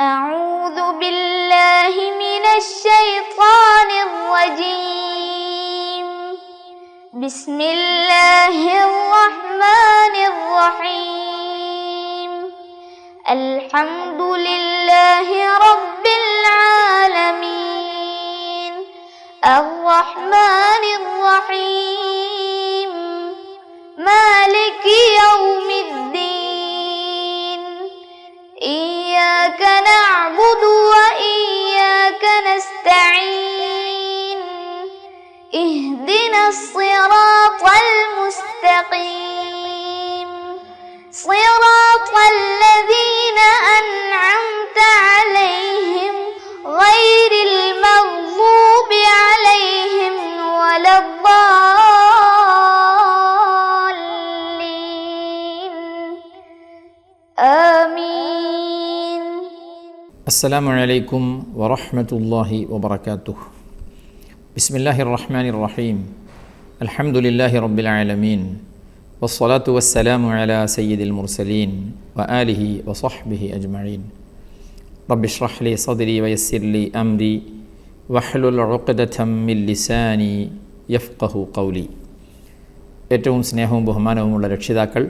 أعوذ بالله من الشيطان الرجيم. بسم الله الرحمن الرحيم. الحمد لله رب العالمين. الرحمن الرحيم. مالك يوم الدين. إياك نعبد وإياك نستعين. اهدنا الصراط المستقيم. صراط الذين أنعمت عليهم غير المغضوب عليهم ولا الضالين. آمين. അസ്സലാമു അലൈക്കും വറഹ്മത്തുള്ളാഹി വബറകാതുഹു. ബിസ്മില്ലാഹിർ റഹ്മാനിർ റഹീം. അൽഹംദുലില്ലാഹി റബ്ബിൽ ആലമീൻ. വസ്സലാത്തു വസ്സലാമു അലാ സയ്യിദിൽ മുർസലീൻ വആലിഹി വസഹ്ബിഹി അജ്മഈൻ. റബ്ബി ഇശ്റഹ് ലി സദ്രി വയസ്സിർ ലി അംരി വഹ്ലുൽ ഉഖ്ദതം മിൻ ലിസാനി യഫ്ഖഹു ഖൗലി. ഏറ്റവും സ്നേഹവും ബഹുമാനവുമുള്ള രക്ഷിതാക്കൾ,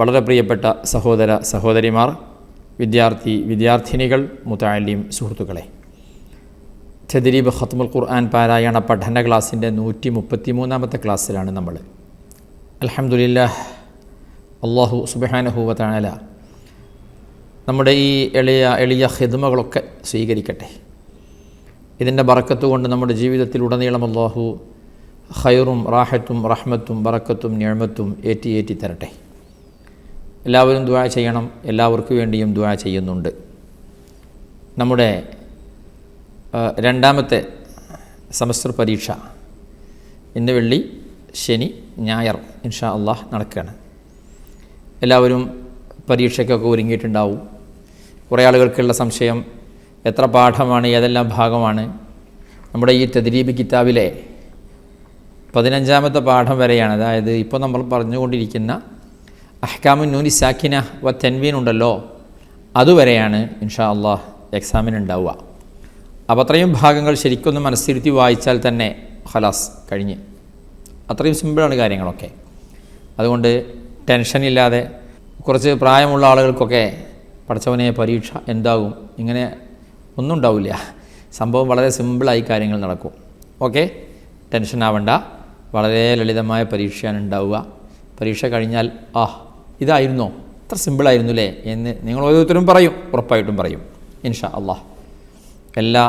വളരെ പ്രിയപ്പെട്ട സഹോദര സഹോദരിമാർ, വിദ്യാർത്ഥിനികൾ, മുതഅല്ലിം സുഹൃത്തുക്കളെ, തദ്രീബ് ഖത്മുൽ ഖുർആൻ പാരായണ പഠന ക്ലാസ്സിൻ്റെ 133-ാമത്തെ ക്ലാസ്സിലാണ് നമ്മൾ. അൽഹംദുലില്ലാഹ്, അല്ലാഹു സുബ്ഹാനഹു വ തആല നമ്മുടെ ഈ എളിയ ഖിദ്മകളൊക്കെ സ്വീകരിക്കട്ടെ. ഇതിൻ്റെ ബറക്കത്ത് കൊണ്ട് നമ്മുടെ ജീവിതത്തിലുടനീളം അല്ലാഹു ഖൈറും റാഹത്തും റഹ്മത്തും ബറക്കത്തും നിഅമത്തും ഏറ്റി തരട്ടെ. എല്ലാവരും ദുആ ചെയ്യണം. എല്ലാവർക്കു വേണ്ടിയും ദുആ ചെയ്യുന്നുണ്ട്. നമ്മുടെ രണ്ടാമത്തെ സെമസ്റ്റർ പരീക്ഷ ഇന്ന് വെള്ളി, ശനി, ഞായർ ഇൻഷാ അല്ലാഹ് നടക്കുകയാണ്. എല്ലാവരും പരീക്ഷയ്ക്കൊക്കെ ഒരുങ്ങിയിട്ടുണ്ടാവും. കുറേ ആളുകൾക്കുള്ള സംശയം, എത്ര പാഠമാണ്, ഏതെല്ലാം ഭാഗമാണ്? നമ്മുടെ ഈ തദ്രീബ് കിതാബിലെ 15-ാമത്തെ പാഠം വരെയാണ്. അതായത് ഇപ്പോൾ നമ്മൾ പറഞ്ഞുകൊണ്ടിരിക്കുന്ന അഹ്കാമുൻ നൂനി സാക്കിന വ തൻവീൻ ഉണ്ടല്ലോ, അതുവരെയാണ് ഇൻഷാ അല്ലാഹ് എക്സാമിന് ഉണ്ടാവുക. അപ്പോൾ അത്രയും ഭാഗങ്ങൾ ശരിക്കൊന്ന് മനസ്സിരുത്തി വായിച്ചാൽ തന്നെ ഖലാസ് കഴിഞ്ഞ്. അത്രയും സിമ്പിളാണ് കാര്യങ്ങളൊക്കെ. അതുകൊണ്ട് ടെൻഷനില്ലാതെ, കുറച്ച് പ്രായമുള്ള ആളുകൾക്കൊക്കെ പഠിച്ചവനെ പരീക്ഷ എന്താകും, ഇങ്ങനെ ഒന്നും ഉണ്ടാവില്ല. സംഭവം വളരെ സിമ്പിളായി കാര്യങ്ങൾ നടക്കും. ഓക്കെ, ടെൻഷൻ ആവണ്ട. വളരെ ലളിതമായ പരീക്ഷയാണ് ഉണ്ടാവുക. പരീക്ഷ കഴിഞ്ഞാൽ ഇതായിരുന്നോ, ഇത്ര സിമ്പിളായിരുന്നു അല്ലേ എന്ന് നിങ്ങൾ ഓരോരുത്തരും പറയും, ഉറപ്പായിട്ടും പറയും ഇൻഷാ അല്ലാഹ്. എല്ലാ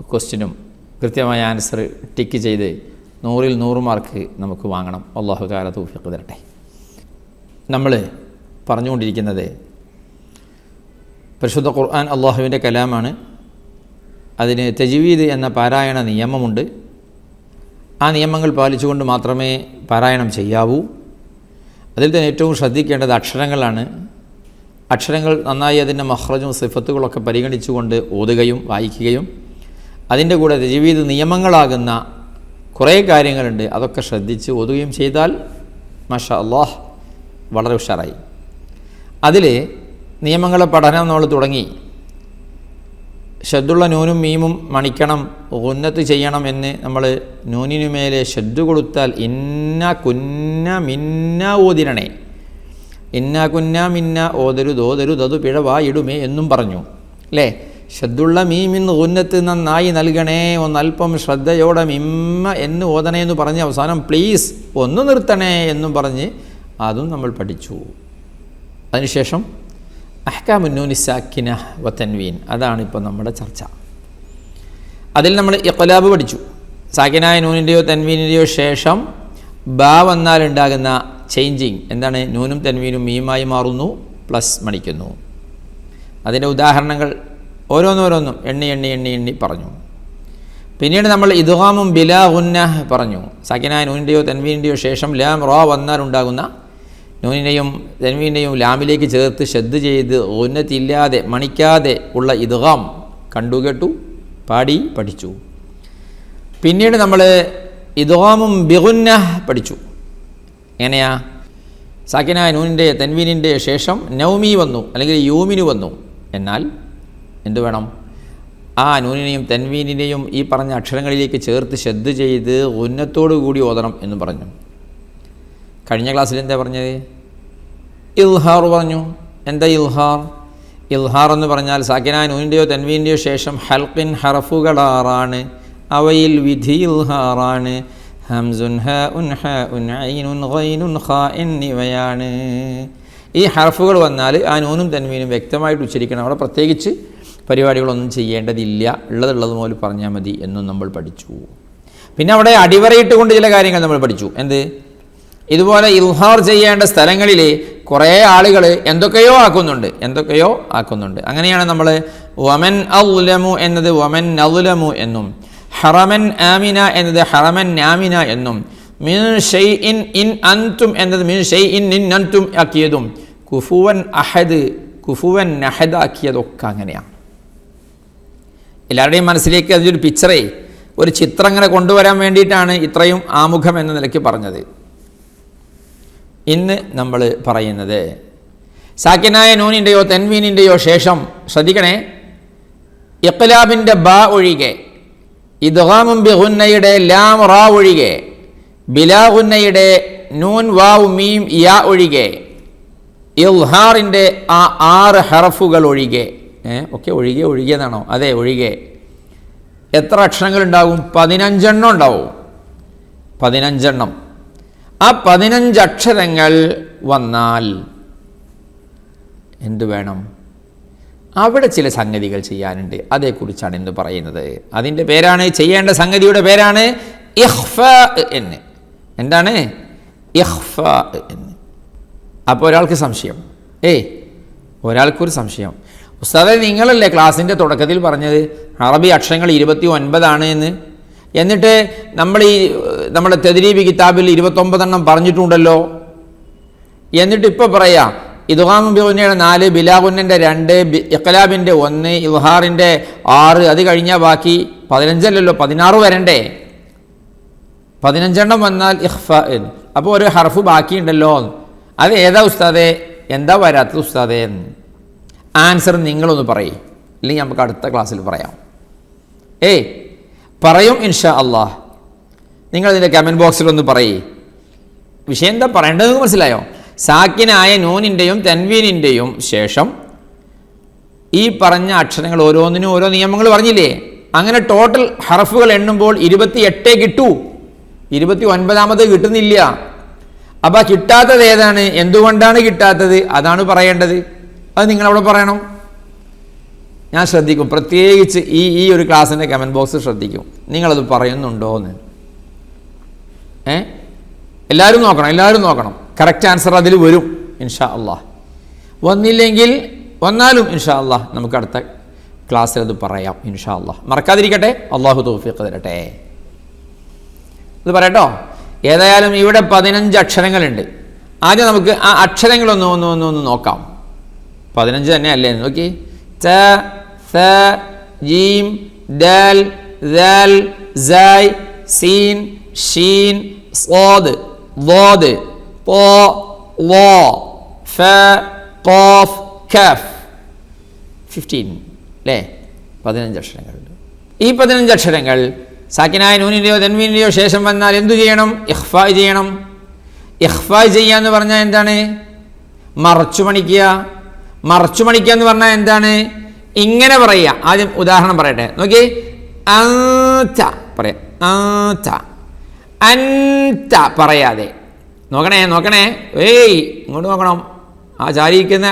ക്വസ്റ്റ്യനും കൃത്യമായ ആൻസർ ടിക്ക് ചെയ്ത് 100-ൽ 100 മാർക്ക് നമുക്ക് വാങ്ങണം. അല്ലാഹു തആല തൗഫീഖ് തരട്ടെ. നമ്മൾ പറഞ്ഞുകൊണ്ടിരിക്കുന്നത് പരിശുദ്ധ ഖുർആൻ അല്ലാഹുവിൻ്റെ കലാമാണ്. അതിന് തജ്വീദ് എന്ന പാരായണ നിയമമുണ്ട്. ആ നിയമങ്ങൾ പാലിച്ചുകൊണ്ട് മാത്രമേ പാരായണം ചെയ്യാവൂ. അതിൽ തന്നെ ഏറ്റവും ശ്രദ്ധിക്കേണ്ടത് അക്ഷരങ്ങളാണ്. അക്ഷരങ്ങൾ നന്നായി അതിൻ്റെ മഖ്റജും സിഫത്തുകളൊക്കെ പരിഗണിച്ചുകൊണ്ട് ഓതുകയും വായിക്കുകയും, അതിൻ്റെ കൂടെ തജ്വീദ് നിയമങ്ങളാകുന്ന കുറേ കാര്യങ്ങളുണ്ട്, അതൊക്കെ ശ്രദ്ധിച്ച് ഓതുകയും ചെയ്താൽ മാഷാ അല്ലാഹ് വളരെ ഉഷാറായി. അതിൽ നിയമങ്ങളെ പഠനം നമ്മൾ തുടങ്ങി. ഷദ്ദുള്ള നൂനും മീമും മണിക്കണം, ഉന്നത്ത് ചെയ്യണം എന്ന് നമ്മൾ നൂനിനു മേലെ ഷദ്ദ് കൊടുത്താൽ ഇന്ന കുന്ന മിന്ന ഓതിരണേ, ഇന്ന കുന്ന മിന്ന ഓതരുതോതരുതതു പിഴവായിടുമേ എന്നും പറഞ്ഞു അല്ലേ. ഷദ്ദുള്ള മീമിന്ന് ഉന്നത്ത് നന്നായി നൽകണേ, ഒന്നൽപ്പം ശ്രദ്ധയോടെ മിമ്മ എന്ന് ഓതണേ എന്ന് പറഞ്ഞ് അവസാനം പ്ലീസ് ഒന്ന് നിർത്തണേ എന്നും പറഞ്ഞ് അതും നമ്മൾ പഠിച്ചു. അതിനുശേഷം അഹ്കാമുൻ നൂനി സാക്കിന വ തൻവീൻ, അതാണിപ്പോൾ നമ്മുടെ ചർച്ച. അതിൽ നമ്മൾ ഇഖ്ലാബ് പഠിച്ചു. സാക്കിനായ നൂനിൻ്റെയോ തൻവീനിൻ്റെയോ ശേഷം ബാ വന്നാലുണ്ടാകുന്ന ചേഞ്ചിങ് എന്താണ്? നൂനും തൻവീനും മീമായി മാറുന്നു, പ്ലസ് മണിക്കുന്നു. അതിൻ്റെ ഉദാഹരണങ്ങൾ ഓരോന്നോരോന്നും എണ്ണി പറഞ്ഞു. പിന്നീട് നമ്മൾ ഇദ്ഗാമും ബിലാ ഗുന്ന പറഞ്ഞു. സാക്കിനായ നൂനിൻ്റെയോ തൻവീനിൻ്റെയോ ശേഷം ലാം റോ വന്നാലുണ്ടാകുന്ന നൂനിനെയും തൻവീനെയും ലാമിലേക്ക് ചേർത്ത് ഷദ്ദ് ചെയ്ത് ഉന്നത്തില്ലാതെ മണിക്കാതെ ഉള്ള ഇദ്ഗാം കണ്ടു, കേട്ടു, പാടി, പഠിച്ചു. പിന്നീട് നമ്മൾ ഇദ്ഗാമും ബിഗുന്ന പഠിച്ചു. എങ്ങനെയാ? സാക്കിനായ നൂനിൻ്റെ തൻവീനിൻ്റെ ശേഷം നൗമി വന്നു, അല്ലെങ്കിൽ യൂമിന് വന്നു. എന്നാൽ എന്തു വേണം? ആ നൂനിനെയും തൻവീനിനെയും ഈ പറഞ്ഞ അക്ഷരങ്ങളിലേക്ക് ചേർത്ത് ശ്രദ്ധ ചെയ്ത് ഉന്നത്തോടു കൂടി ഓതണം എന്ന് പറഞ്ഞു. കഴിഞ്ഞ ക്ലാസ്സിൽ എന്താ പറഞ്ഞത്? ഇൽഹാർ പറഞ്ഞു. എന്താ ഇൽഹാർ? ഇൽഹാർ എന്ന് പറഞ്ഞാൽ സാക്കിനായ നൂനിൻ്റെയോ തൻവീൻ്റെയോ ശേഷം ഹൽക്കിൻ ഹറഫുകൾ 6 അവയിൽ വിധി ഇൽഹാറാണ്. ഹംസുൻ ഹഉൻ ഹഉൻ ഐനുൻ ഗൈനുൻ ഖാ എന്നിവയാണ്. ഈ ഹർഫുകൾ വന്നാൽ ആ നൂനും തൻവീനും വ്യക്തമായിട്ട് ഉച്ചരിക്കണം. അവിടെ പ്രത്യേകിച്ച് പരിപാടികളൊന്നും ചെയ്യേണ്ടതില്ല, ഉള്ളത് പോലെ പറഞ്ഞാൽ മതി എന്നും നമ്മൾ പഠിച്ചു. പിന്നെ അവിടെ അടിവരയിട്ട് കൊണ്ട് ചില കാര്യങ്ങൾ നമ്മൾ പഠിച്ചു. എന്ത്? ഇതുപോലെ ഇൽഹാർ ചെയ്യേണ്ട സ്ഥലങ്ങളിൽ കുറേ ആളുകൾ എന്തൊക്കെയോ ആക്കുന്നുണ്ട്. അങ്ങനെയാണ് നമ്മൾ വമൻ അദ്ലമു എന്നത് വമൻ നദ്ലമു എന്നും, ഹറമൻ ആമിന എന്നത് ഹറമൻ നാമിന എന്നും, മിൻ ഷൈഇൻ ഇൻ അൻതും എന്നത് മിൻ ഷൈഇൻ ഇൻ അൻതും ആക്കിയതും, കുഫുവൻ അഹദ് കുഫുവൻ നഹദ് ആക്കിയതൊക്കെ അങ്ങനെയാണ്. എല്ലാവരുടെയും മനസ്സിലേക്ക് അതിലൊരു പിക്ചറേ, ഒരു ചിത്രം അങ്ങനെ കൊണ്ടുവരാൻ വേണ്ടിയിട്ടാണ് ഇത്രയും ആമുഖം എന്ന നിലയ്ക്ക് പറഞ്ഞത്. ഇന്ന് നമ്മൾ പറയുന്നത് സാക്കിനായ നൂനിൻ്റെയോ തൻവീനിൻ്റെയോ ശേഷം ശ്രദ്ധിക്കണേ, ഇഖ്ലാബിൻ്റെ ബ ഒഴികെ, ഇദ്ഗാമും ബിഗുന്നയുടെ ലാം റാ ഒഴികെ, ബിലാ ഗുന്നയുടെ നൂൻ വാവ് മീം യാ ഒഴികെ, ഇൽഹാറിൻ്റെ ആ 6 ഹറഫുകൾ ഒഴികെ, ഒക്കെ ഒഴികെ എന്നാണോ? അതെ, ഒഴികെ. എത്ര അക്ഷരങ്ങൾ ഉണ്ടാകും? 15 എണ്ണം ഉണ്ടാവും. 15 എണ്ണം. ആ 15 അക്ഷരങ്ങൾ വന്നാൽ എന്തു വേണം? അവിടെ ചില സംഗതികൾ ചെയ്യാനുണ്ട്. അതേക്കുറിച്ചാണ് ഇന്ന് പറയുന്നത്. അതിൻ്റെ പേരാണ്, ചെയ്യേണ്ട സംഗതിയുടെ പേരാണ് ഇഖ്ഫാ എന്ന്. എന്താണ്? ഇഖ്ഫാ എന്ന്. അപ്പോൾ ഒരാൾക്ക് സംശയം, ഒരാൾക്കൊരു സംശയം, ഉസ്താദേ നിങ്ങളല്ലേ ക്ലാസ്സിൻ്റെ തുടക്കത്തിൽ പറഞ്ഞത് അറബി അക്ഷരങ്ങൾ 29 എന്ന്? എന്നിട്ട് നമ്മുടെ തദ്രീബ് കിതാബിൽ 29 എണ്ണം പറഞ്ഞിട്ടുണ്ടല്ലോ. എന്നിട്ട് ഇപ്പോൾ പറയാം ഇദ്ഗാം ബിഗുന്നയുടെ 4, ബിലാഗുന്നൻ്റെ 2, ഇഖ്ലാബിൻ്റെ 1, ഇൽഹാറിൻ്റെ 6, അത് കഴിഞ്ഞാൽ ബാക്കി 15 അല്ലല്ലോ, 16 വരണ്ടേ? 15 എണ്ണം വന്നാൽ ഇഖ്ഫാ. അപ്പോൾ ഒരു ഹർഫ് ബാക്കിയുണ്ടല്ലോ. അത് ഏതാ ഉസ്താദേ? എന്താ വരാത്തത് ഉസ്താദേ? ആൻസർ നിങ്ങളൊന്ന് പറയും, ഇല്ലെങ്കിൽ നമുക്ക് അടുത്ത ക്ലാസ്സിൽ പറയാം. പറയും ഇൻഷാ അള്ളാഹ്. നിങ്ങളിതിൻ്റെ കമൻറ്റ് ബോക്സിലൊന്ന് പറയേ. വിഷയം എന്താ പറയേണ്ടതെന്ന് മനസ്സിലായോ? സാക്കിനായ നൂനിൻ്റെയും തൻവീനിൻ്റെയും ശേഷം ഈ പറഞ്ഞ അക്ഷരങ്ങൾ ഓരോന്നിനും ഓരോ നിയമങ്ങൾ പറഞ്ഞില്ലേ? അങ്ങനെ ടോട്ടൽ ഹർഫുകൾ എണ്ണുമ്പോൾ 28 കിട്ടൂ. 29ാമത് കിട്ടുന്നില്ല. അപ്പോൾ കിട്ടാത്തത് ഏതാണ്? എന്തുകൊണ്ടാണ് കിട്ടാത്തത്? അതാണ് പറയേണ്ടത്. അത് നിങ്ങളവിടെ പറയണം. ഞാൻ ശ്രദ്ധിക്കും, പ്രത്യേകിച്ച് ഈ ഒരു ക്ലാസ്സിൻ്റെ കമൻറ്റ് ബോക്സ് ശ്രദ്ധിക്കും, നിങ്ങളത് പറയുന്നുണ്ടോ എന്ന്. എല്ലാവരും നോക്കണം. കറക്റ്റ് ആൻസർ അതിൽ വരും ഇൻഷാ അള്ളാഹ്. വന്നാലും ഇൻഷാ അള്ളാഹ് നമുക്ക് അടുത്ത ക്ലാസ്സിൽ അത് പറയാം ഇൻഷാ അള്ളാഹ്. മറക്കാതിരിക്കട്ടെ. അള്ളാഹു തൗഫീഖ് തരട്ടെ. ഇത് പറയട്ടോ. ഏതായാലും ഇവിടെ 15 അക്ഷരങ്ങളുണ്ട്. ആദ്യം നമുക്ക് ആ അക്ഷരങ്ങളൊന്ന് നോക്കാം. 15 തന്നെ അല്ലേ? നോക്കി. ത, ഥ, ജീം, ദാൽ, ദാൽ, സായ്, സീൻ, ഷീൻ, സ്വാദ്, ളാദ്, ളാ, ളാ, ഫ, ഖാഫ്, കഫ്. 15 അല്ലേ? 15 അക്ഷരങ്ങളുണ്ട്. ഈ 15 അക്ഷരങ്ങൾ സാക്കിനായ നൂനിൻ്റെയോ തൻവീനിൻ്റെയോ ശേഷം വന്നാൽ എന്തു ചെയ്യണം? ഇഖ്ഫാ ചെയ്യണം. ഇഖ്ഫാ ചെയ്യുക എന്ന് പറഞ്ഞാൽ എന്താണ്? മറച്ചു മണിക്കുക എന്ന് പറഞ്ഞാൽ എന്താണ്? ഇങ്ങനെ പറയുക. ആദ്യം ഉദാഹരണം പറയട്ടെ. നോക്കി. അൻത പറയാം. അൻത, അൻത പറയാതെ. നോക്കണേ. ഇങ്ങോട്ട് നോക്കണം. ആ ചാരിയിരിക്കുന്ന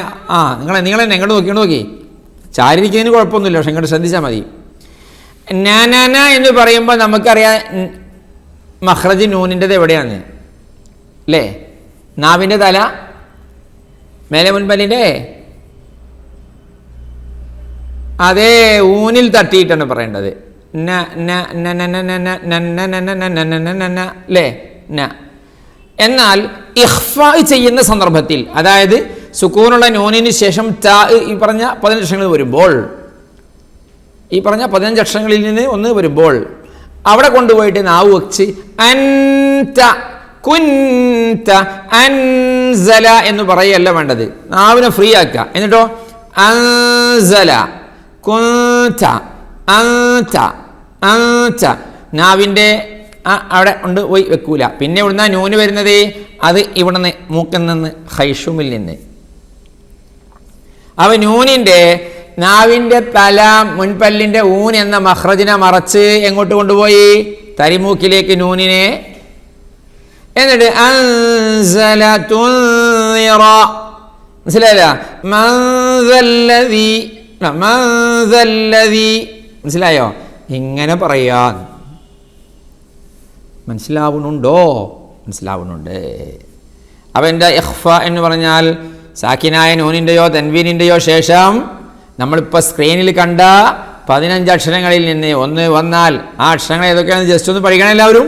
നിങ്ങൾ തന്നെ ഇങ്ങോട്ട് നോക്കി. ചാരിയിരിക്കുന്നതിന് കുഴപ്പമൊന്നുമില്ല, പക്ഷെ ഇങ്ങോട്ട് ശ്രദ്ധിച്ചാൽ മതി. നാനാന എന്ന് പറയുമ്പോൾ നമുക്കറിയാം മഖ്റജ് നൂനിൻ്റെത് എവിടെയാണ് അല്ലേ? നാവിൻ്റെ തല മേലെ മുൻപല്ലിൻ്റെ അതേ ഊനിൽ തട്ടിയിട്ടാണ് പറയേണ്ടത്. അല്ലേ? എന്നാൽ ഇഖ്ഫാ ചെയ്യുന്ന സന്ദർഭത്തിൽ, അതായത് സുക്കൂനുള്ള നൂനിന് ശേഷം ത ഈ പറഞ്ഞ 15 അക്ഷരങ്ങൾ വരുമ്പോൾ, ഈ പറഞ്ഞ 15 അക്ഷരങ്ങളിൽ നിന്ന് ഒന്ന് വരുമ്പോൾ അവിടെ കൊണ്ടുപോയിട്ട് നാവ് വെച്ച് അൻത കുൻത അൻസല എന്ന് പറയല്ല വേണ്ടത്. നാവിനെ ഫ്രീ ആക്കുക. എന്നിട്ടോ അൻസല കുന്ത അന്ത അന്ത. നാവിൻ്റെ അവിടെ ഉണ്ട് പോയി വെക്കൂല. പിന്നെ ഇവിടുന്ന് നൂന് വരുന്നത് അത് ഇവിടുന്ന് മൂക്കിൽ നിന്ന് ഹൈഷുമിൽ നിന്ന്. അവ നൂനിൻ്റെ നാവിൻ്റെ തല മുൻപല്ലിൻ്റെ ഊൻ എന്ന മഖ്റജിനെ മറച്ച് എങ്ങോട്ട് കൊണ്ടുപോയി? തരിമൂക്കിലേക്ക് നൂനിനെ. എന്നിട്ട് അൻസല തുൻദിറ. മനസ്സിലായില്ല? മനസ്സിലായോ? ഇങ്ങനെ പറയാൻ മനസ്സിലാവുന്നുണ്ടോ? മനസ്സിലാവുന്നുണ്ട്. അപ്പം എന്താ ഇഖ്ഫ എന്ന് പറഞ്ഞാൽ? സാക്കിനായ നൂനിൻ്റെയോ തൻവീനിൻ്റെയോ ശേഷം നമ്മളിപ്പോൾ സ്ക്രീനിൽ കണ്ട 15 അക്ഷരങ്ങളിൽ നിന്ന് ഒന്ന് വന്നാൽ ആ അക്ഷരങ്ങൾ ഏതൊക്കെയാണെന്ന് ജസ്റ്റ് ഒന്ന് പഠിക്കണം എല്ലാവരും.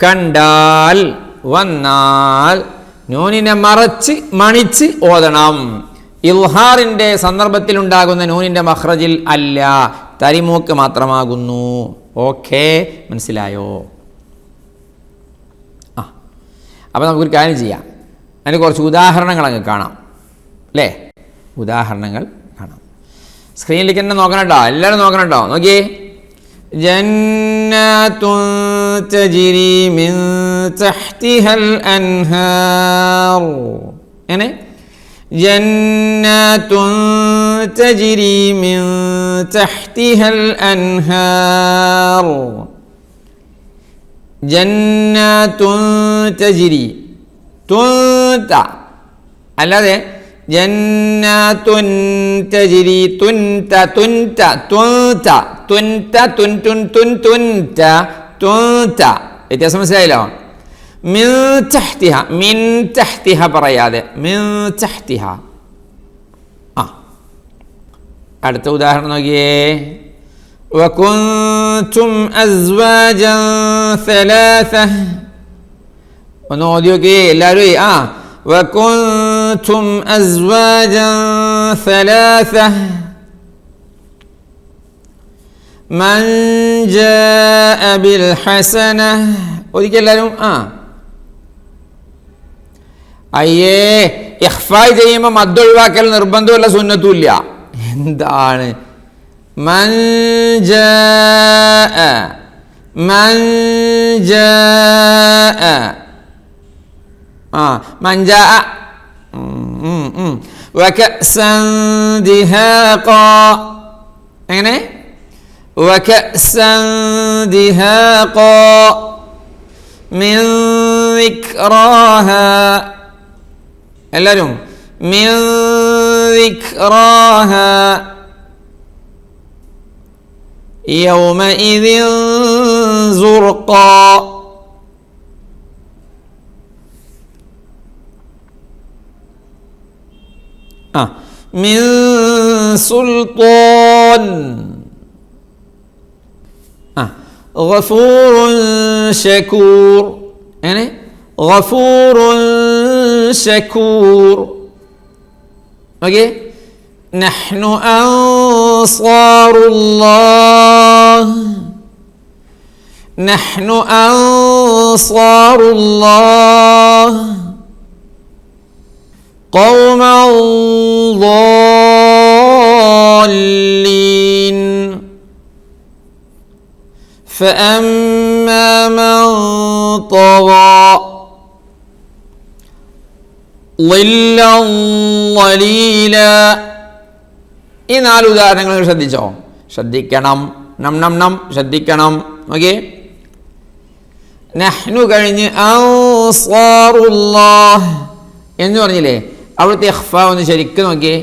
കണ്ടാൽ, വന്നാൽ നൂനിനെ മറച്ച് മണിച്ച് ഓതണം. ഇൽഹാറിൻ്റെ സന്ദർഭത്തിലുണ്ടാകുന്ന നൂനിൻ്റെ മഖ്റജിൽ അല്ല, തരിമൂക്ക് മാത്രമാകുന്നു. ഓക്കെ, മനസ്സിലായോ? അപ്പോൾ നമുക്കൊരു കാര്യം ചെയ്യാം. അതിന് കുറച്ച് ഉദാഹരണങ്ങൾ അങ്ങ് കാണാം അല്ലേ? ഉദാഹരണങ്ങൾ കാണാം. സ്ക്രീനിലേക്ക് തന്നെ നോക്കണം കേട്ടോ, എല്ലാവരും നോക്കണം കേട്ടോ. നോക്കിയേ. ജന്നത്തുൻ തജ്രി മിൻ തഹ്തിഹൽ അൻഹാർ. എങ്ങനെ? ജന്നത്തുൻ തജ്രി മിൻ തഹ്തിഹൽ അൻഹാർ. ജന്നത്തുൻ തജ്രി, തുൻത അല്ലാതെ ജന്നത്തുൻ തജ്രി, തുൻത തുൻത തുൻത തുൻത തുൻ തുൻ തുൻ തുൻത തുൻത. വ്യത്യാസം മനസ്സിലായല്ലോ? മിൻ തഹ്തിഹ, മിൻ തഹ്തിഹ പറയാതെ മിൻ തഹ്തിഹ. അടുത്ത ഉദാഹരണം നോക്കിയേ. വകുൻതും അസ്വാജൻ സലാസ. ഒന്ന് ഓതി നോക്കിയേ എല്ലാവരും. വകുൻതും അസ്വാജൻ സലാസ. മൻ ജാഅ ബിൽ ഹസന. ഒരിക്കൽ എല്ലാവരും അയ്യേ, ഇഖ്ഫായ് ചെയ്യുമ്പോൾ മദ് ഒഴിവാക്കൽ നിർബന്ധമില്ല, സുന്നത്തുമില്ല. എന്താണ്? മൻ ജാഅ, മൻ ജാഅ, മൻ ജാഅ. വകഅസൻ ദിഹാഖ. എങ്ങനെ? വകഅസൻ ദിഹാഖ. മിൻ ദിക്റാഹ. എല്ലാവരും മിൻ ദിക്റാഹ. യൗമഇദിൻ സുർഖാ. മിൻ സുൽത്താൻ. ഗഫൂറുൻ ശകൂർ. എങ്ങനെ? ഗഫൂറുൻ ശകൂർ. ഓക്കെ. നഹ്നു അൻസാറുല്ലാഹ്. നഹ്നു അൻസാറുല്ലാഹ്. ഖൗമൻ ളാല്ലീൻ. فأما من طغى ظلا ظليلا. ഈ 4 ഉദാഹരണങ്ങൾ ശ്രദ്ധിച്ചോ? ശ്രദ്ധിക്കണം, നം നം നം ശ്രദ്ധിക്കണം. ഓക്കെ. നഹ്നു കഴിഞ്ഞ് അൻസാറുല്ലാഹ് എന്ന് പറഞ്ഞില്ലേ? അവിടുത്തെ ഇഖ്ഫ ഒന്ന് ശരിക്കും നോക്കിയേ.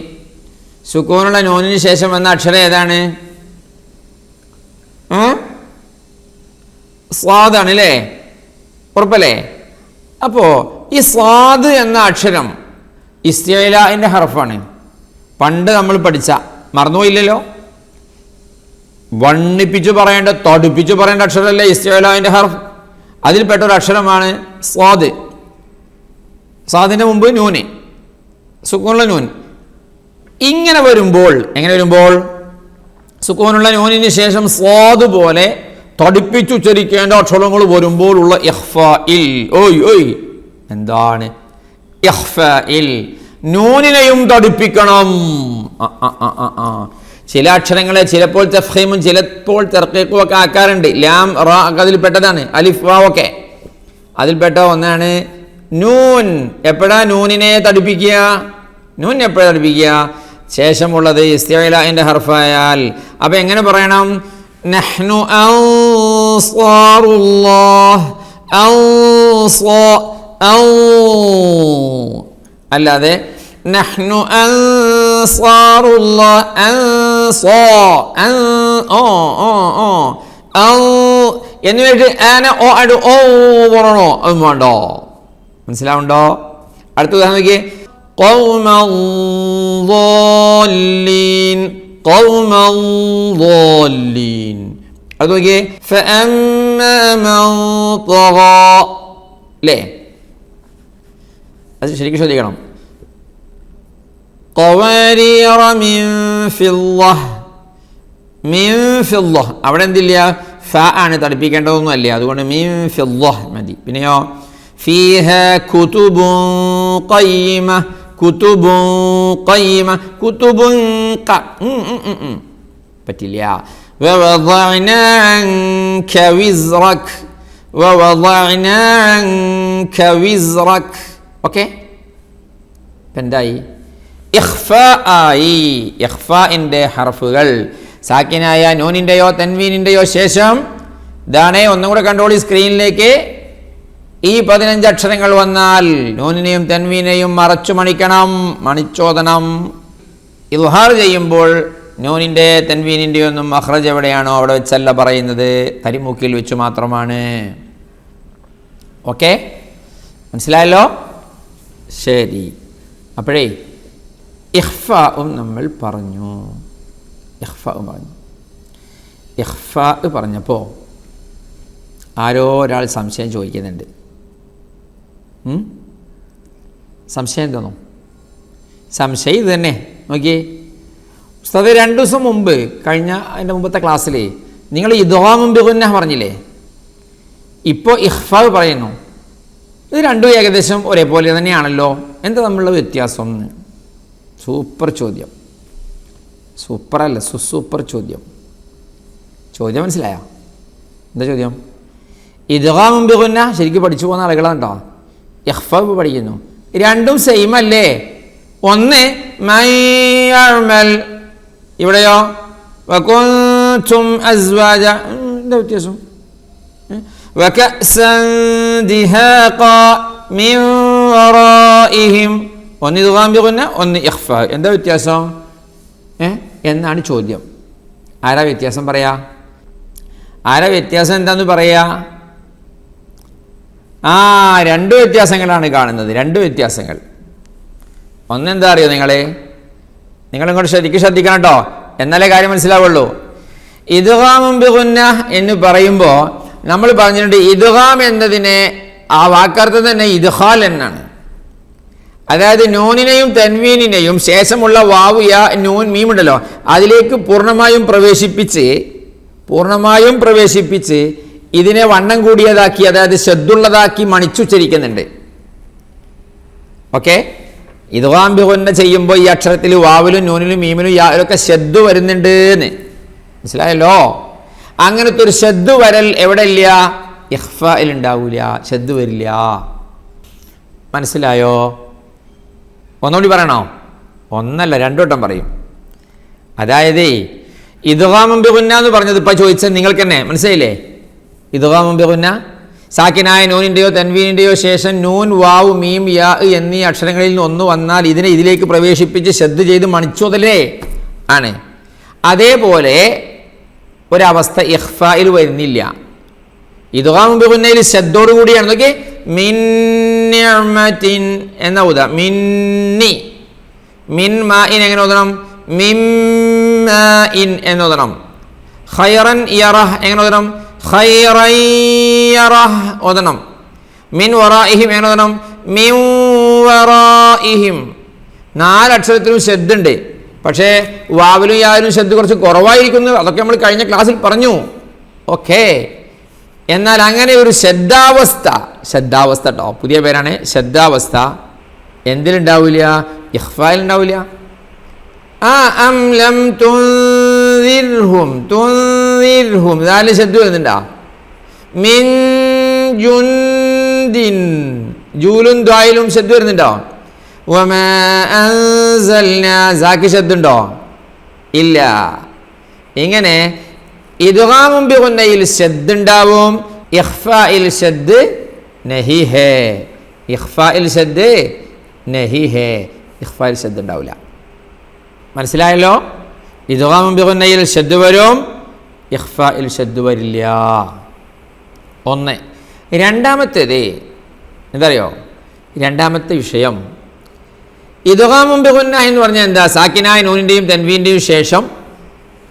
സുക്കൂനുള്ള നൂനിന് ശേഷം വന്ന അക്ഷരം ഏതാണ്? സ്വാദാണ് അല്ലേ? ഉറപ്പല്ലേ? അപ്പോൾ ഈ സ്വാദ് എന്ന അക്ഷരം ഇസ്തിഅലാഇൻ്റെ ഹർഫാണ്. പണ്ട് നമ്മൾ പഠിച്ച, മറന്നുപോയില്ലല്ലോ? വണ്ണിപ്പിച്ചു പറയേണ്ട, തടുപ്പിച്ചു പറയേണ്ട അക്ഷരമല്ലേ ഇസ്തിഅലാഇൻ്റെ ഹർഫ്? അതിൽപ്പെട്ട ഒരു അക്ഷരമാണ് സ്വാദ്. സ്വാദിൻ്റെ മുമ്പ് നൂന്, സുക്കൂനുള്ള നൂൻ. ഇങ്ങനെ വരുമ്പോൾ, എങ്ങനെ വരുമ്പോൾ? സുക്കൂനുള്ള നൂനിന് ശേഷം സ്വാദ് പോലെ തടിപ്പിച്ചുച്ചരിക്കേണ്ട അക്ഷരങ്ങൾ വരുമ്പോഴുള്ള ഇഖ്ഫാഇൽ. ഓയ് ഓയ്, എന്താണ് ഇഖ്ഫാഇൽ? നൂനിനെയും തടിപ്പിക്കണം. ചില അക്ഷരങ്ങളെ ചിലപ്പോൾ തഫ്ഖീമും ചിലപ്പോൾ തർക്കീഖും ഒക്കെ ആക്കാറുണ്ട്. ലാം റാ ഒക്കെ അതിൽപ്പെട്ടതാണ്. അലിഫ് വാ ഒക്കെ അതിൽപ്പെട്ട ഒന്നാണ് നൂൻ. എപ്പോഴാ നൂനിനെ തടിപ്പിക്കുക? നൂൻ എപ്പോഴാണ് തടിപ്പിക്കുക? ശേഷമുള്ളത് ഇസ്തിഅലാഇന്റെ ഹർഫായാൽ. അപ്പം എങ്ങനെ പറയണം? നഹ്നു അൻസാറുല്ലാഹ്. അല്ലാതെ നഹ്നു അൻസാറുല്ലാഹ് എന്ന് വെച്ചിട്ട് ഓ പറയണോ? അത് വേണ്ടോ? മനസ്സിലാവുണ്ടോ? അടുത്ത ഉദാഹരണം നോക്കിയേ. قوما ضالين. അത് നോക്കിയേ. فأما من طغى. അല്ലേ? അത് ശരിക്കും ശ്രദ്ധിക്കണം. قوارير من فضة. അവിടെ എന്തില്ല? ഫ ആണ്, തടിപ്പിക്കേണ്ടതൊന്നും അല്ലേ, അതുകൊണ്ട് മീൻ ഫിദ്ദ മതി. പിന്നെയോ ഫീഹാ കുതുബുൻ ഖയ്യിമ. പറ്റില്ല. വവദഅനാ അൻക വിസ്റക്. ഓക്കെ, എന്തായി? ഇഖ്ഫാഇന്റെ ഹർഫുകൾ സാക്കിനായ നൂനിൻ്റെയോ തൻവീനിൻ്റെയോ ശേഷം ഇതാണേ. ഒന്നും കൂടെ കണ്ടോളി സ്ക്രീനിലേക്ക്. ഈ 15 അക്ഷരങ്ങൾ വന്നാൽ നൂനിനെയും തൻവീനെയും മറച്ചു മണിച്ചോദനം. ഇദ്ഹാർ ചെയ്യുമ്പോൾ നൂനിൻ്റെ തൻവീനിൻ്റെയോ ഒന്നും മഖ്റജ് എവിടെയാണോ അവിടെ വെച്ചല്ല പറയുന്നത്, കരിമൂക്കിൽ വെച്ച് മാത്രമാണ്. ഓക്കെ, മനസ്സിലായല്ലോ? ശരി. അപ്പോഴേ ഇഖ്ഫാഉം നമ്മൾ പറഞ്ഞു. ഇഖ്ഫാ പറഞ്ഞപ്പോൾ ആരോ ഒരാൾ സംശയം ചോദിക്കുന്നുണ്ട്. സംശയം തോന്നും. സംശയം ഇത് തന്നെ. നോക്കിയേ ഉസ്താദേ, 2 ദിവസം മുമ്പ് അതിൻ്റെ മുമ്പത്തെ ക്ലാസ്സിൽ നിങ്ങൾ ഇദ്ഗാമുൻ ബിഗുന്നഹ് പറഞ്ഞില്ലേ? ഇപ്പോൾ ഇഖ്ഫാ പറയുന്നു. ഇത് രണ്ടും ഏകദേശം ഒരേപോലെ തന്നെയാണല്ലോ, എന്താ തമ്മിലുള്ള വ്യത്യാസം? സൂപ്പർ ചോദ്യം. സൂപ്പറല്ല, സൂപ്പർ ചോദ്യം. ചോദ്യം മനസ്സിലായോ? എന്താ ചോദ്യം? ഇദ്ഗാമുൻ ബിഗുന്നഹ് ശരിക്കും പഠിച്ചു പോകുന്ന ആളുകളാണ്ടോ? ഇഖ്ഫാ പഠിക്കുന്നു. രണ്ടും സെയിം അല്ലേ? ഒന്ന് മയ്യഅമൽ, ഇവിടെയോ വകുൻതും അസ്വാജ. എന്താ വ്യത്യാസം? വകഅസൻ ദിഹാഖ മിൻ വറാഇഹിം. ഒന്ന് ഇദ്ഗാം ബിഗുന്നഹ്, ഒന്ന് ഇഖ്ഫാ. എന്താ വ്യത്യാസം എന്നാണ് ചോദ്യം. ആരാ വ്യത്യാസം പറയാ? ആരാ വ്യത്യാസം എന്താന്ന് പറയാ? രണ്ട് വ്യത്യാസങ്ങളാണ് കാണുന്നത്. 2 വ്യത്യാസങ്ങൾ. ഒന്നെന്താ അറിയോ? നിങ്ങളിങ്ങോട്ട് ശരിക്കും ശ്രദ്ധിക്കണം കേട്ടോ, എന്നാലേ കാര്യം മനസ്സിലാവുള്ളൂ. ഇദ്ഗാമുൻ ബിഗുന്നഹ് എന്ന് പറയുമ്പോൾ നമ്മൾ പറഞ്ഞിട്ടുണ്ട്, ഇദ്ഗാം എന്നതിനെ ആ വാക്കർത്ഥം തന്നെ ഇദ്ഖാൽ എന്നാണ്. അതായത് നൂനിനെയും തൻവീനിനെയും ശേഷമുള്ള വാവ് യാ നൂൻ മീം ഉണ്ടല്ലോ, അതിലേക്ക് പൂർണ്ണമായും പ്രവേശിപ്പിച്ച് ഇതിനെ വണ്ണം കൂടിയതാക്കി, അതായത് ശദ്ദുള്ളതാക്കി മണിച്ചുച്ചരിക്കുന്നുണ്ട്. ഓക്കെ, ഇദ്ഗാം ബിഗുന്ന ചെയ്യുമ്പോൾ ഈ അക്ഷരത്തിൽ വാവിലും നൂനിലും മീമിലും യാലൊക്കെ ശദ്ദു വരുന്നുണ്ട് എന്ന് മനസ്സിലായല്ലോ. അങ്ങനത്തെ ഒരു ശദ്ദു വരൽ എവിടെ ഇല്ല? ഇഖ്ഫായിൽ ഉണ്ടാവില്ല, ശദ്ദു വരില്ല. മനസ്സിലായോ? ഒന്നുകൂടി പറയണോ? ഒന്നല്ല, 2 വട്ടം പറയും. അതായത് ഇദ്ഗാമുൻ ബിഗുന്നഹ് എന്ന് പറഞ്ഞത് ഇപ്പം ചോദിച്ചത് നിങ്ങൾക്ക് തന്നെ മനസ്സിലായില്ലേ? ഇദ്ഗാമുൻ ബിഗുന്നഹ് സാക്കിനായ നൂനിൻ്റെയോ തൻവീനിൻ്റെയോ ശേഷം നൂൻ വാവ് മീം യാ എന്നീ അക്ഷരങ്ങളിൽ നിന്ന് ഒന്ന് വന്നാൽ ഇതിനെ ഇതിലേക്ക് പ്രവേശിപ്പിച്ച് ശദ്ദ് ചെയ്ത് മണിച്ചോതലേ ആണ്. അതേപോലെ ഒരവസ്ഥ ഇഖ്ഫായിൽ വരുന്നില്ല. ഇദ്ഗാമുൻ ബിഗുന്നഹയിൽ ശദ്ദോട് കൂടിയാണ്. നോക്കി, മിൻ നിഅമത്തിൻ എന്ന ഉദാ. മിൻ മാഇൻ എങ്ങനെ ഓതണം? മിൻ മാഇൻ എന്ന് ഓതണം. ഖൈറൻ യറഹ് എങ്ങനെ ഓതണം? ഖൈറൻ യറഹ് ഓതണം. മിൻ വറാഇഹിം എങ്ങനെ ഓതണം? മിൻ വറാഇഹിം. 4 അക്ഷരത്തിലും ശദ്ദുണ്ട്. പക്ഷേ വാവിലും യാവിലും ശദ്ദ് കുറച്ച് കുറവായിരിക്കുന്നു. അതൊക്കെ നമ്മൾ കഴിഞ്ഞ ക്ലാസ്സിൽ പറഞ്ഞു. ഓക്കെ, എന്നാൽ അങ്ങനെ ഒരു ശദ്ദാവസ്ഥ കേട്ടോ, പുതിയ പേരാണ് ശദ്ദാവസ്ഥ. എന്തിലുണ്ടാവില്ല? ഇഖ്ഫായിൽ ഉണ്ടാവില്ല. അം ലം തുൻ തുൻദിർഹും നാല് ശബ്ദം വരുന്നുണ്ടോ? മിൻ ജുൻദിൻ ജൂലും ദ്വായിലും ശബ്ദം വരുന്നുണ്ടോ? വമാ അൻസൽനാ സാക്കി ശബ്ദം ഉണ്ടോ? ഇല്ല. ഇങ്ങനെ ഇദ്ഗാമും ബിഗുന്നയിൽ ശബ്ദം ഉണ്ടാവും, ഇഖ്ഫായിൽ ശബ്ദ് നഹി ഹേ. ഇഖ്ഫായിൽ ശബ്ദ് നഹി ഹേ, ഇഖ്ഫായിൽ ശബ്ദം ഉണ്ടാവില്ല. മനസ്സിലായല്ലോ? ഇദ്ഗാമും ബിഗുന്നയിൽ ശബ്ദ് വരും, ഇഖ്ഫായിൽ ശബ്ദ് വരില്ല. ഒന്ന്. രണ്ടാമത്തേത് എന്തറിയോ? രണ്ടാമത്തെ വിഷയം ഇദ്ഗാമും ബിഗുന്ന എന്ന് പറഞ്ഞാൽ എന്താ? സാക്കിനായ നൂനിൻ്റെയും തൻവീൻ്റെയും ശേഷം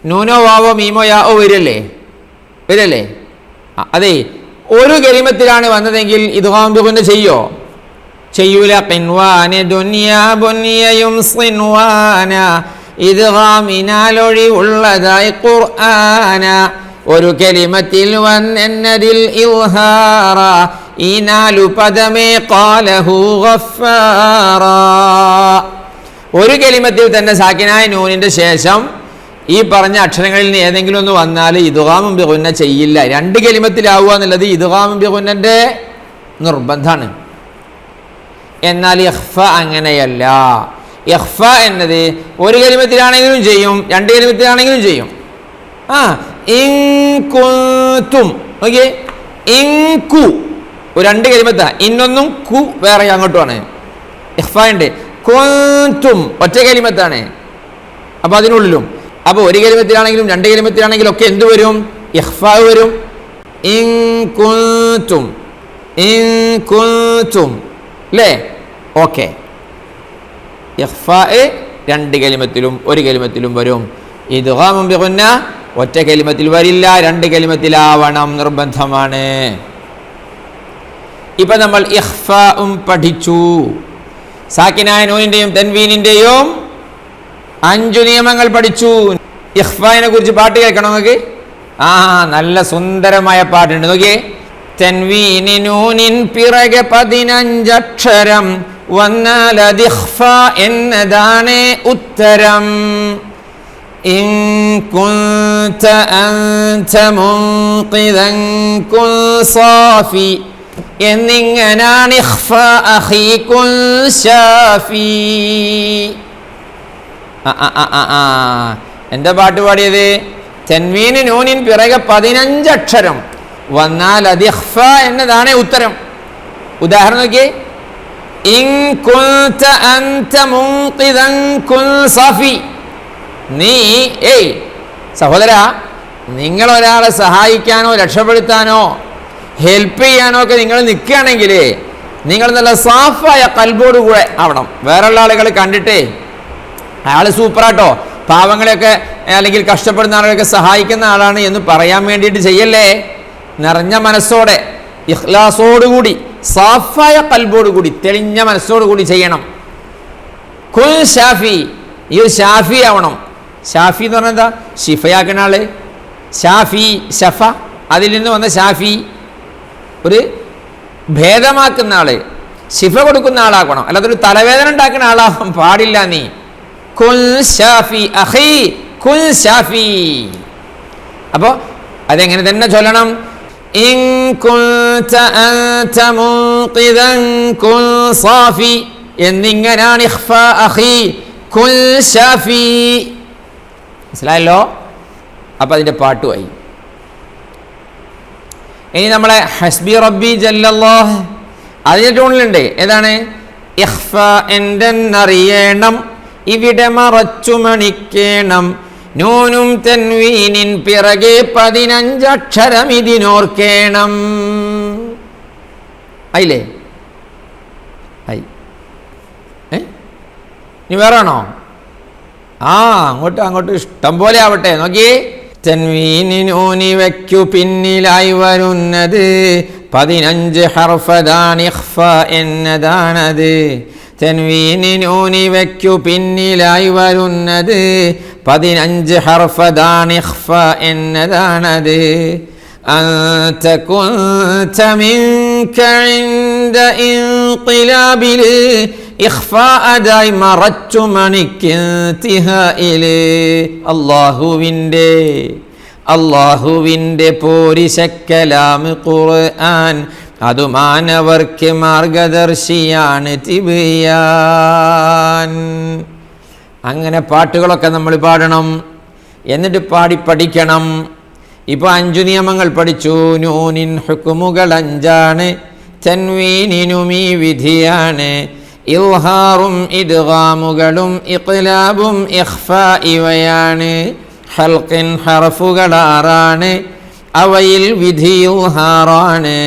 നൂനോ വാവോ മീമോ യാവോ വരല്ലേ? അതെ, ഒരു കലിമത്തിലാണ് വന്നതെങ്കിൽ ഇദ്ഗാം ബിഗുന്ന ചെയ്യോ? ചെയ്യൂല. ഖിൻവാന ദുനിയാ ബുനിയയും സിൻവാന ഇദ്ഗാമിനാലൊഴിവുള്ളതായി ഖുർആന. ഒരു കലിമത്തിൽ വന്നതിൽ ഇൽഹാറ ഈ നാലു പദമേ ഖാലഹു ഗഫാറ. ഒരു കലിമത്തിൽ തന്നെ സാക്കിനായ നൂനിന്റെ ശേഷം ഈ പറഞ്ഞ അക്ഷരങ്ങളിൽ നിന്ന് ഏതെങ്കിലും ഒന്ന് വന്നാൽ ഇദ്ഗാമും ബിഗുന്ന ചെയ്യില്ല. രണ്ട് കലിമത്തിലാവുക എന്നുള്ളത് ഇദ്ഗാമും ബിഗുന്നന്റെ നിർബന്ധമാണ്. എന്നാൽ ഇഖ്ഫ അങ്ങനെയല്ല. ഇഖ്ഫ എന്നത് ഒരു കലിമത്തിലാണെങ്കിലും ചെയ്യും, രണ്ട് കലിമത്തിലാണെങ്കിലും ചെയ്യും. ഇൻ കുൻതും ഓക്കെ, ഇൻകു രണ്ട് കലിമത്താ, ഇന്നൊന്നും കു വേറെ അങ്ങോട്ടുമാണ്. ഇഖ്ഫ ഉണ്ട്. കുൻതും ഒറ്റ കലിമത്താണ്, അപ്പോൾ അതിനുള്ളിലും. അപ്പോൾ ഒരു കലിമത്തിലാണെങ്കിലും രണ്ട് കലിമത്തിലാണെങ്കിലും ഒക്കെ എന്ത് വരും? ഇഖ്ഫ വരും. ഇൻ കുൻതും അല്ലേ? ഓക്കെ. ഇഖ്ഫ രണ്ട് കലിമത്തിലും ഒരു കലിമത്തിലും വരും. ഇദ്ഗാമും ബിഗുന്ന ഒറ്റ കലിമത്തിൽ വരില്ല, രണ്ട് കലിമത്തിലാവണം, നിർബന്ധമാണ്. ഇപ്പൊ നമ്മൾ ഇഖ്ഫാഉം പഠിച്ചു. സാക്കിനായ നൂനിന്റെയും തൻവീനിന്റെയും 5 നിയമങ്ങൾ പഠിച്ചു. ഇഖ്ഫായിനെ കുറിച്ച് പാട്ട് കേൾക്കണം നിങ്ങൾക്ക്? നല്ല സുന്ദരമായ പാട്ടുണ്ട്, നോക്കിയേ. തൻവീനി നൂനിൻ പിറകെ 15 അക്ഷരം വന്നാൽ അത് ഇഖ്ഫ എന്നതാണ് ഉത്തരം. ഇൻ കുൻത അൻത മുൻഖിദൻ കുൻ സാഫി എന്നിങ്ങനാണ് ഇഖ്ഫ അഖീ കുൻ ശാഫി. എന്താ പാട്ട് പാടിയത്? തൻവീന് നൂനിൻ പിറകെ 15 അക്ഷരം വന്നാൽ അത് ഇഖ്ഫ എന്നതാണ് ഉത്തരം. ഉദാഹരണം നോക്കിയേ. ഇൻ കുൻത അൻത മുൻഖിദൻ കുൻ സാഫി. നീ സഹോദര, നിങ്ങൾ ഒരാളെ സഹായിക്കാനോ രക്ഷപ്പെടുത്താനോ ഹെൽപ്പ് ചെയ്യാനോ ഒക്കെ നിങ്ങൾ നിൽക്കുകയാണെങ്കിൽ നിങ്ങൾ നല്ല സാഫായ കൽബോട് കൂടെ ആവണം. വേറെയുള്ള ആളുകൾ കണ്ടിട്ടേ അയാൾ സൂപ്പറാട്ടോ, പാവങ്ങളെയൊക്കെ അല്ലെങ്കിൽ കഷ്ടപ്പെടുന്ന ആളുകളൊക്കെ സഹായിക്കുന്ന ആളാണ് എന്ന് പറയാൻ വേണ്ടിയിട്ട് ചെയ്യല്ലേ. നിറഞ്ഞ മനസ്സോടെ, ഇഖ്ലാസോടുകൂടി, സാഫായ കൽബോടുകൂടി, തെളിഞ്ഞ മനസ്സോടുകൂടി ചെയ്യണം. കുൻ ഷാഫി, ഈ ഒരു ഷാഫി ആവണം. ഷാഫി എന്ന് പറഞ്ഞാൽ എന്താ? ഷിഫയാക്കുന്ന ആള്. ഷാഫി, ഷഫ, അതിൽ നിന്ന് വന്ന ഷാഫി, ഒരു ഭേദമാക്കുന്ന ആള്, ഷിഫ കൊടുക്കുന്ന ആളാക്കണം. അല്ലാതെ ഒരു തലവേദന ഉണ്ടാക്കുന്ന ആളാവാൻ പാടില്ല നീ. കുൻ ഷാഫി അഖീ കുൻ ഷാഫി. അപ്പോൾ അതെങ്ങനെ തന്നെ ചൊല്ലണം. ഇൻ കുൻത അൻത മുൻഖിദൻ കുൻ സാഫി എന്നിങ്ങനാണ് ഇഖ്ഫ അഖീ കുൻ ഷാഫി. മനസ്സിലായല്ലോ? അപ്പം അതിൻ്റെ പാട്ടുമായി. ഇനി നമ്മളെ ഹസ്ബി റബ്ബി ജല്ലല്ലാഹ് അതിൻ്റെ ടൂണിലുണ്ട്. ഏതാണ്? ഇഖ്ഫ എന്തെന്നറിയണം ഇവിടെ മറച്ചു മണിക്കേണം നൂനും തൻവീനിൻ പിറകെ 15 അക്ഷരം ഇതിനോർക്കേണം. ആയില്ലേ? ആയി. ഇനി വേറെ ആണോ? അങ്ങോട്ട് ഇഷ്ടം പോലെ ആവട്ടെ. നോക്കിയേ. തൻവീനി നൂനി വയ്ക്കു പിന്നിലായി വരുന്നത് 15 ഹർഫതാണ് ഇഖ്ഫ എന്നതാണത്. തൻവീനി നൂനി വയ്ക്കു പിന്നിലായി വരുന്നത് 15 ഹർഫതാണ് ഇഖ്ഫ എന്നതാണത്. അൻത കുൻത മിൻക ഇൻദ ഇൻഖിലാബിൽ ഇഖ്ഫാഅദായി മറച്ചു മണിക്കിൻതിഹായിലെ അല്ലാഹുവിൻ്റെ പോരിശക്കലാം ഖുർആൻ അതു മാനവർക്ക് മാർഗദർശിയാണ് തിബിയാൻ. അങ്ങനെ പാട്ടുകളൊക്കെ നമ്മൾ പാടണം, എന്നിട്ട് പാടി പഠിക്കണം. ഇപ്പോൾ 5 നിയമങ്ങൾ പഠിച്ചു. നൂനിൻ ഹുക്മുകൾ 5ആണ്, തൻവീനിനും ഈ വിധിയാണ്, ഇൽഹാറും ഇദ്ഗാമുകളും ഇഖ്ലാബും ഇഖ്ഫാ ഇവയാണ്. ഹൽഖിൻ ഹർഫുകൾ 6ആണ്, അവയിൽ വിധി ഇൽഹാറാണ്.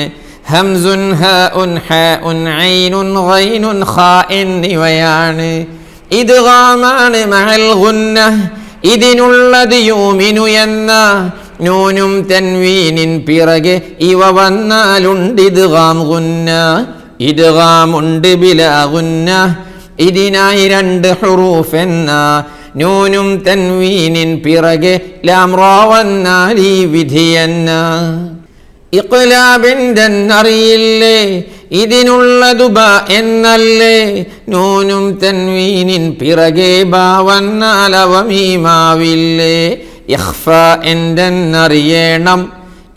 ഹംസുൻ ഹാഉൻ ഹാഉൻ ഐനുൻ ഗൈനുൻ ഖാഇൻ ഇവയാണ്. ഇദ്ഗാമാണ് മഅൽ ഗുന്ന, ഇതിനുള്ളത് യൂമിനു എന്ന നൂനും തൻവീനിൻ പിറകെ ഇവ വന്നാലുണ്ട് ഇദ്ഗാം ഗുന്ന. ഇദ്ഗാമുണ്ട് ബിലാ ഗുന്ന, ഇതിനായി 2 ഹുറൂഫ് എന്ന നൂനും തൻവീനിൻ പിറകെ ലാം റാ വന്നാൽ ഈ വിധിയെന്ന. ഇഖ്ലാബിൻ്റെ അറിയില്ലേ, ഇതിനുള്ളതു ബ എന്നല്ലേ, നൂനും തൻവീനിൻ പിറകെ ബാ വന്നാൽ അവ മീമാവില്ലേ. ഇഖ്ഫാ എന്തെന്നറിയണം,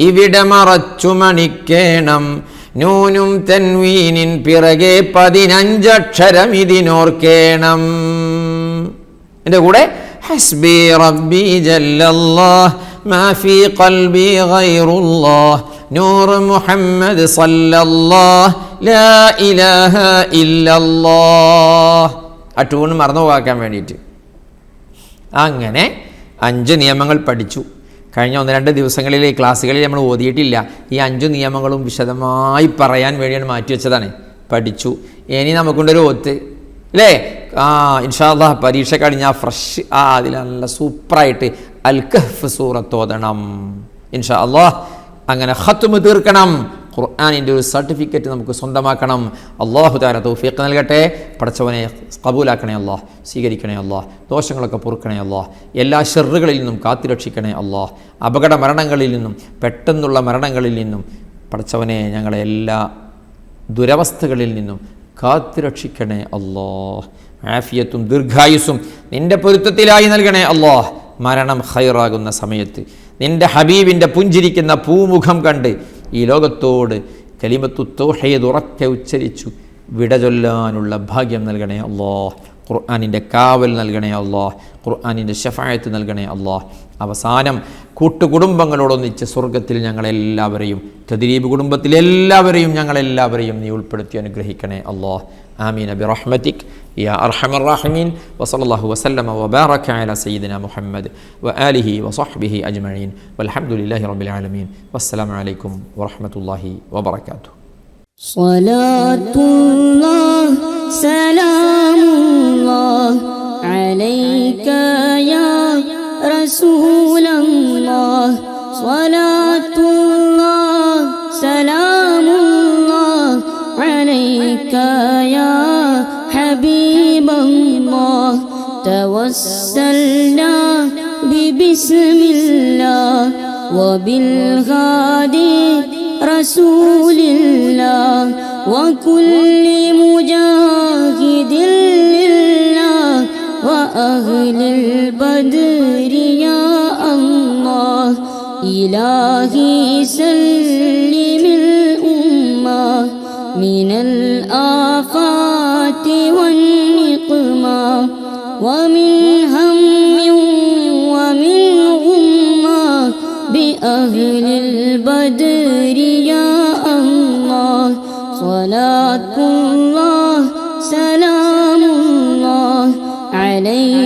ഇവിടെ മറച്ചു മണിക്കേണം, നൂനും തൻവീനിൻ പിറകെ 15 അക്ഷരം ഇതിനോർക്കേണം. എൻ്റെ കൂടെ ഹസ്ബി റബ്ബി ജല്ലല്ലാഹ് മാ ഫീ ഖൽബി ഗൈറുല്ലാഹ് നൂർ മുഹമ്മദ് സല്ലല്ലാഹ് ലാ ഇലാഹ ഇല്ലല്ലാഹ്. ആ ട്യൂൺ മറന്നു പോകാൻ വേണ്ടിയിട്ട് അങ്ങനെ 5 നിയമങ്ങൾ പഠിച്ചു. കഴിഞ്ഞ 1-2 ദിവസങ്ങളിലെ ക്ലാസ്സുകളിൽ നമ്മൾ ഓതിയിട്ടില്ല. ഈ 5 നിയമങ്ങളും വിശദമായി പറയാൻ വേണ്ടിയാണ് മാറ്റിവെച്ചതാണ്. പഠിച്ചു. ഇനി നമുക്കുണ്ടൊരു ഓത്ത് അല്ലേ? ഇൻഷാ അല്ലാഹ് പരീക്ഷ കഴിഞ്ഞാൽ ഫ്രഷ് അതിൽ നല്ല സൂപ്പറായിട്ട് അൽ കഹ്ഫ് സൂറത്ത് ഓതണം ഇൻഷാ അല്ലാഹ്. അങ്ങനെ ഖത്മ് തീർക്കണം. ഖുർആനിൻ്റെ ഒരു സർട്ടിഫിക്കറ്റ് നമുക്ക് സ്വന്തമാക്കണം. അല്ലാഹു തആല തൗഫീഖ് നൽകട്ടെ. പടച്ചവനെ കബൂലാക്കണേ അല്ലാഹ്, സ്വീകരിക്കണേ അല്ലാഹ്, ദോഷങ്ങളൊക്കെ പൊറുക്കണേ അല്ലാഹ്, എല്ലാ ഷർറുകളിൽ നിന്നും കാത്തുരക്ഷിക്കണേ അല്ലാഹ്, അപകട മരണങ്ങളിൽ നിന്നും പെട്ടെന്നുള്ള മരണങ്ങളിൽ നിന്നും പടച്ചവനെ ഞങ്ങളെ എല്ലാ ദുരവസ്ഥകളിൽ നിന്നും കാത്തുരക്ഷിക്കണേ അല്ലാഹ്. ആഫിയത്തും ദീർഘായുസ്സും നിൻ്റെ പൊരുത്തത്തിലായി നൽകണേ അല്ലാഹ്. മരണം ഖൈറാകുന്ന സമയത്ത് നിൻ്റെ ഹബീബിൻ്റെ പുഞ്ചിരിക്കുന്ന പൂമുഖം കണ്ട് ഈ ലോകത്തോട് കലിമത്തു തൗഹീദ് ഉറക്കെ ഉച്ചരിച്ചു വിട ചൊല്ലാനുള്ള ഭാഗ്യം നൽകണേ അല്ലാഹ്. ഖുർആനിൻ്റെ കാവൽ നൽകണേ അല്ലാഹ്. ഖുർആനിൻ്റെ ശഫാഅത്ത് നൽകണേ അല്ലാഹ്. അവസാനം കൂട്ടുകുടുംബങ്ങളോടൊന്നിച്ച് സ്വർഗത്തിൽ ഞങ്ങളെല്ലാവരെയും, തദ്രീബ് കുടുംബത്തിലെല്ലാവരെയും ഞങ്ങളെല്ലാവരെയും നീ ഉൾപ്പെടുത്തി അനുഗ്രഹിക്കണേ അല്ലാഹ്. ആമീൻ ബിറഹ്മതിക് യാ അർഹമർ റഹീമീൻ. വസല്ലല്ലാഹു വസല്ലമ വബാറക അലാ സയ്യിദിനാ മുഹമ്മദ് വആലിഹി വസഹ്ബിഹി അജ്മഈൻ വൽഹംദുലില്ലാഹി റബ്ബിൽ ആലമീൻ. വസ്സലാമു അലൈക്കും വറഹ്മത്തുള്ളാഹി വബറകാതുഹു. സ്വലാത്തുല്ലാഹ് സലാമുല്ലാഹ് അലൈക യാ റസൂലല്ലാഹ്. സ്വലാത്തുല്ലാഹ് സലാമുല്ലാഹ് അലൈക യാ ഹബീബല്ലാഹ്. തവസ്സൽനാ ബിബിസ്മില്ലാഹ് വബിൽഹാദി റസൂലില്ലാഹ് വകുല്ലി മുജാഹിദിൻ ലില്ലാഹ് വഅഹ്ലിൽ ബദ്രി യാ അല്ലാഹ്. ഇലാഹി സല്ലിമിൽ ഉമ്മ മിനൽ ആഫാതി വന്നിഖ്മാ വമിൻ ഹമ്മിൻ വമിൻ ഗുമ്മാ ബിഅഹ്ലിൽ ബദ്രി യാ അല്ലാഹ്. സ്വലാത്തുല്ലാഹ് സലാമുല്ലാഹ് അലൈക